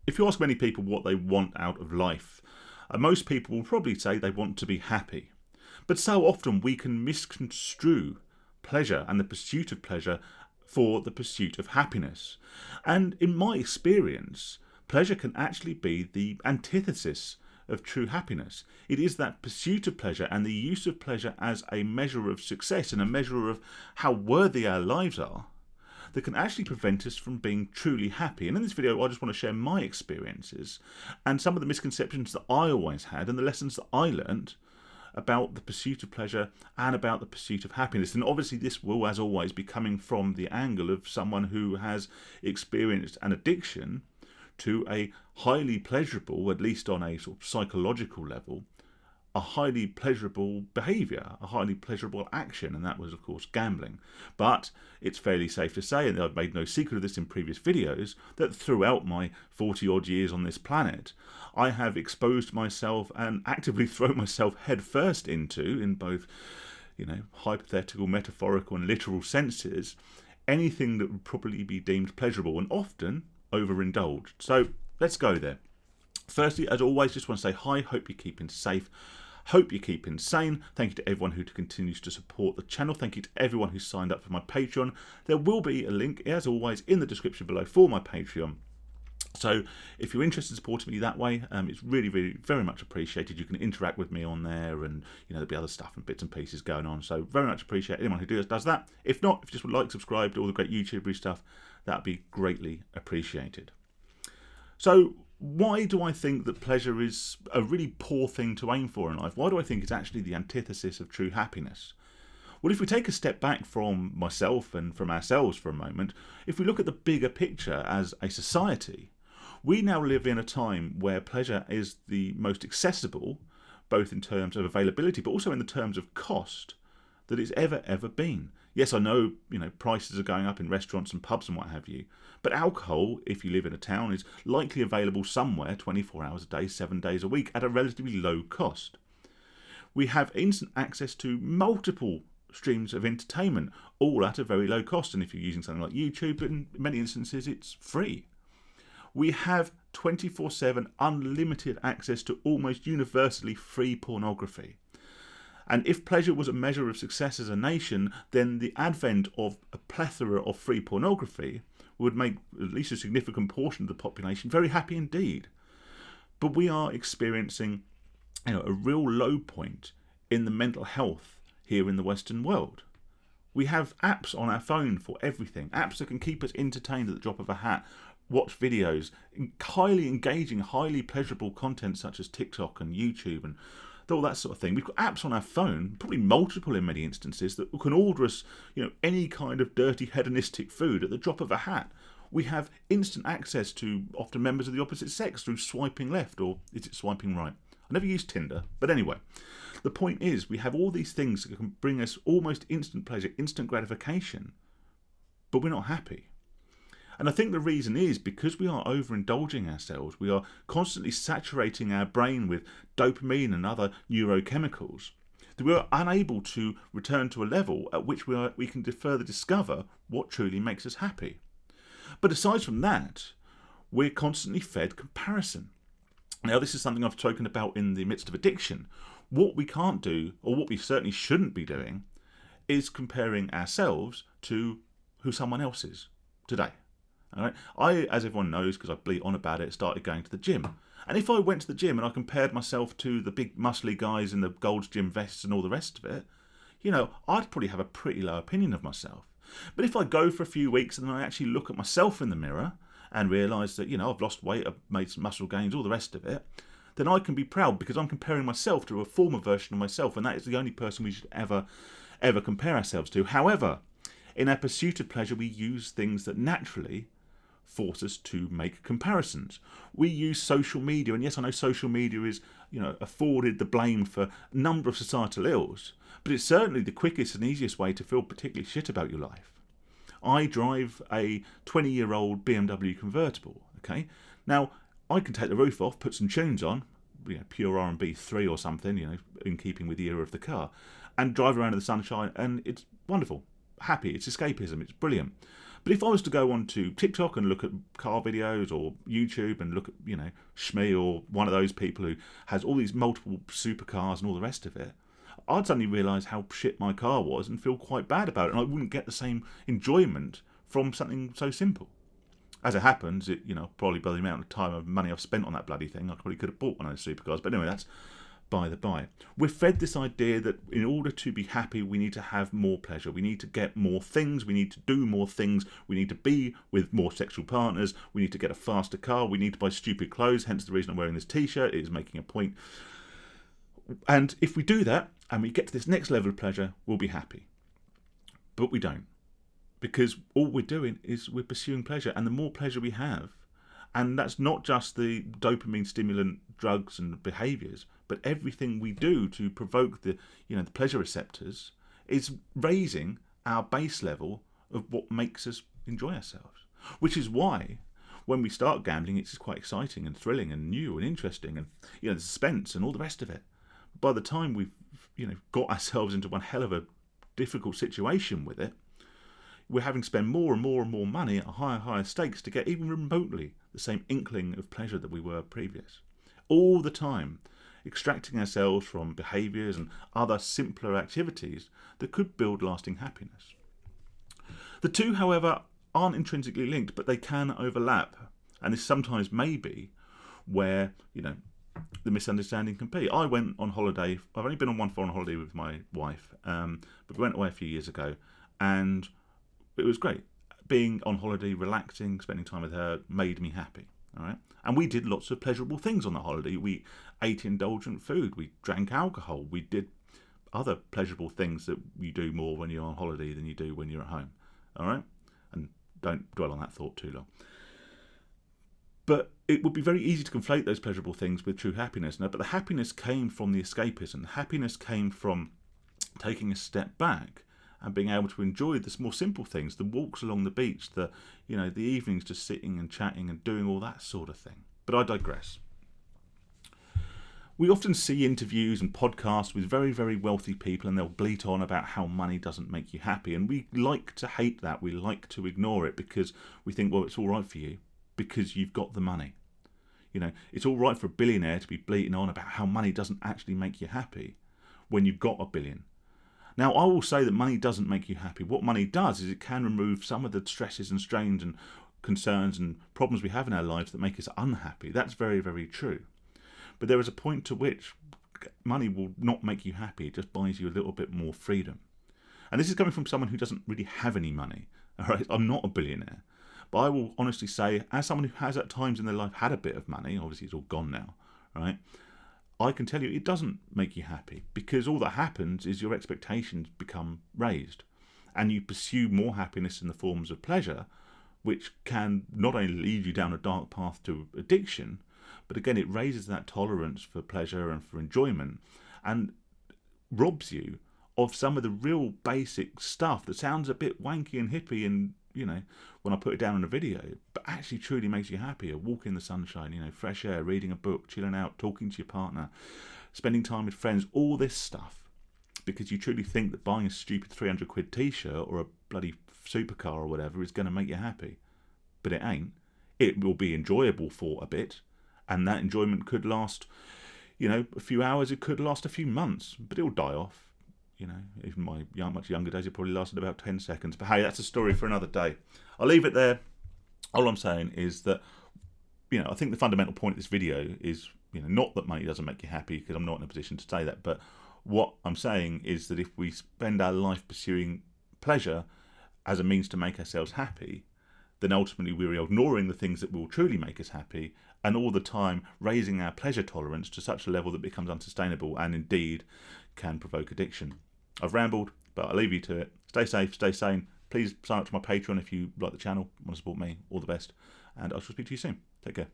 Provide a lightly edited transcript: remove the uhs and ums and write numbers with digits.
If you ask many people what they want out of life, most people will probably say they want to be happy. But so often we can misconstrue pleasure and the pursuit of pleasure for the pursuit of happiness. And in my experience, pleasure can actually be the antithesis of true happiness. It is that pursuit of pleasure and the use of pleasure as a measure of success and a measure of how worthy our lives are that can actually prevent us from being truly happy. And in this video, I just want to share my experiences and some of the misconceptions that I always had and the lessons that I learned about the pursuit of pleasure and about the pursuit of happiness. And obviously this will, as always, be coming from the angle of someone who has experienced an addiction to a highly pleasurable, at least on a sort of psychological level, a highly pleasurable behaviour, a highly pleasurable action, and that was, of course, gambling. But it's fairly safe to say, and I've made no secret of this in previous videos, that throughout my 40-odd years on this planet, I have exposed myself and actively thrown myself headfirst into, in both, hypothetical, metaphorical, and literal senses, anything that would probably be deemed pleasurable, and often overindulged. So let's go there. Firstly, as always, just want to say hi, hope you're keeping safe. Hope you keep sane. Thank you to everyone who continues to support the channel. Thank you to everyone who signed up for my Patreon. There will be a link, as always, in the description below for my Patreon. So if you're interested in supporting me that way, it's really, really very much appreciated. You can interact with me on there, and there'll be other stuff and bits and pieces going on. So very much appreciate anyone who does that. If not, if you just would like, subscribe to all the great YouTubery stuff, that'd be greatly appreciated. So why do I think that pleasure is a really poor thing to aim for in life? Why do I think it's actually the antithesis of true happiness? Well, if we take a step back from myself and from ourselves for a moment, if we look at the bigger picture as a society, we now live in a time where pleasure is the most accessible, both in terms of availability, but also in the terms of cost, that it's ever been. Yes, I know, prices are going up in restaurants and pubs and what have you, but alcohol, if you live in a town, is likely available somewhere 24 hours a day, 7 days a week at a relatively low cost. We have instant access to multiple streams of entertainment, all at a very low cost, and if you're using something like YouTube, in many instances it's free. We have 24/7 unlimited access to almost universally free pornography. And if pleasure was a measure of success as a nation, then the advent of a plethora of free pornography would make at least a significant portion of the population very happy indeed. But we are experiencing a real low point in the mental health here in the Western world. We have apps on our phone for everything, apps that can keep us entertained at the drop of a hat, watch videos, highly engaging, highly pleasurable content such as TikTok and YouTube and all that sort of thing. We've got apps on our phone, probably multiple in many instances, that can order us, any kind of dirty hedonistic food at the drop of a hat. We have instant access to often members of the opposite sex through swiping left, or is it swiping right? I never used Tinder, but anyway. The point is, we have all these things that can bring us almost instant pleasure, instant gratification, but we're not happy. And I think the reason is because we are overindulging ourselves. We are constantly saturating our brain with dopamine and other neurochemicals, that we are unable to return to a level at which we can further discover what truly makes us happy. But aside from that, we're constantly fed comparison. Now, this is something I've spoken about in the midst of addiction. What we can't do, or what we certainly shouldn't be doing, is comparing ourselves to who someone else is today. All right? I, as everyone knows, because I bleat on about it, started going to the gym. And if I went to the gym and I compared myself to the big muscly guys in the Gold's Gym vests and all the rest of it, I'd probably have a pretty low opinion of myself. But if I go for a few weeks and then I actually look at myself in the mirror and realise that, I've lost weight, I've made some muscle gains, all the rest of it, then I can be proud because I'm comparing myself to a former version of myself, and that is the only person we should ever compare ourselves to. However, in our pursuit of pleasure, we use things that naturally force us to make comparisons. We use social media, and yes, I know social media is, afforded the blame for a number of societal ills, but it's certainly the quickest and easiest way to feel particularly shit about your life. I drive a 20-year-old BMW convertible, okay? Now, I can take the roof off, put some tunes on, pure R&B 3 or something, in keeping with the era of the car, and drive around in the sunshine, and it's wonderful. Happy, it's escapism, it's brilliant. But if I was to go onto TikTok and look at car videos, or YouTube and look at, Shmee, or one of those people who has all these multiple supercars and all the rest of it, I'd suddenly realise how shit my car was and feel quite bad about it, and I wouldn't get the same enjoyment from something so simple. As it happens, probably by the amount of time and money I've spent on that bloody thing, I probably could have bought one of those supercars. But anyway, that's by the by. We're fed this idea that in order to be happy, we need to have more pleasure. We need to get more things. We need to do more things. We need to be with more sexual partners. We need to get a faster car. We need to buy stupid clothes. Hence the reason I'm wearing this t-shirt. It is making a point. And if we do that and we get to this next level of pleasure, we'll be happy. But we don't. Because all we're doing is we're pursuing pleasure. And the more pleasure we have, and that's not just the dopamine stimulant drugs and behaviours, but everything we do to provoke the pleasure receptors is raising our base level of what makes us enjoy ourselves. Which is why when we start gambling, it's quite exciting and thrilling and new and interesting, and the suspense and all the rest of it. By the time we've got ourselves into one hell of a difficult situation with it, we're having to spend more and more and more money at higher and higher stakes to get even remotely the same inkling of pleasure that we were previous. All the time, extracting ourselves from behaviours and other simpler activities that could build lasting happiness. The two, however, aren't intrinsically linked, but they can overlap. And this sometimes may be where, the misunderstanding can be. I went on holiday. I've only been on one foreign holiday with my wife, but we went away a few years ago, and it was great. Being on holiday, relaxing, spending time with her made me happy. All right, and we did lots of pleasurable things on the holiday. We ate indulgent food. We drank alcohol. We did other pleasurable things that you do more when you're on holiday than you do when you're at home. All right, and don't dwell on that thought too long. But it would be very easy to conflate those pleasurable things with true happiness. But the happiness came from the escapism. The happiness came from taking a step back and being able to enjoy the more simple things, the walks along the beach, the evenings just sitting and chatting and doing all that sort of thing. But I digress. We often see interviews and podcasts with very, very wealthy people, and they'll bleat on about how money doesn't make you happy. And we like to hate that. We like to ignore it because we think, well, it's all right for you because you've got the money. It's all right for a billionaire to be bleating on about how money doesn't actually make you happy when you've got $1 billion. Now, I will say that money doesn't make you happy. What money does is it can remove some of the stresses and strains and concerns and problems we have in our lives that make us unhappy. That's very, very true. But there is a point to which money will not make you happy. It just buys you a little bit more freedom. And this is coming from someone who doesn't really have any money. All right? I'm not a billionaire. But I will honestly say, as someone who has at times in their life had a bit of money, obviously it's all gone now, right? I can tell you it doesn't make you happy, because all that happens is your expectations become raised and you pursue more happiness in the forms of pleasure, which can not only lead you down a dark path to addiction, but again it raises that tolerance for pleasure and for enjoyment and robs you of some of the real basic stuff that sounds a bit wanky and hippie and when I put it down on a video, but actually truly makes you happy. A walk in the sunshine, fresh air, reading a book, chilling out, talking to your partner, spending time with friends, all this stuff. Because you truly think that buying a stupid 300 quid t-shirt or a bloody supercar or whatever is going to make you happy. But it ain't. It will be enjoyable for a bit, and that enjoyment could last, a few hours, it could last a few months, but it'll die off. Even my much younger days, it probably lasted about 10 seconds. But hey, that's a story for another day. I'll leave it there. All I'm saying is that, I think the fundamental point of this video is, not that money doesn't make you happy, because I'm not in a position to say that. But what I'm saying is that if we spend our life pursuing pleasure as a means to make ourselves happy, then ultimately we're ignoring the things that will truly make us happy, and all the time raising our pleasure tolerance to such a level that becomes unsustainable and indeed can provoke addiction. I've rambled, but I'll leave you to it. Stay safe, stay sane. Please sign up to my Patreon if you like the channel, want to support me. All the best. And I shall speak to you soon. Take care.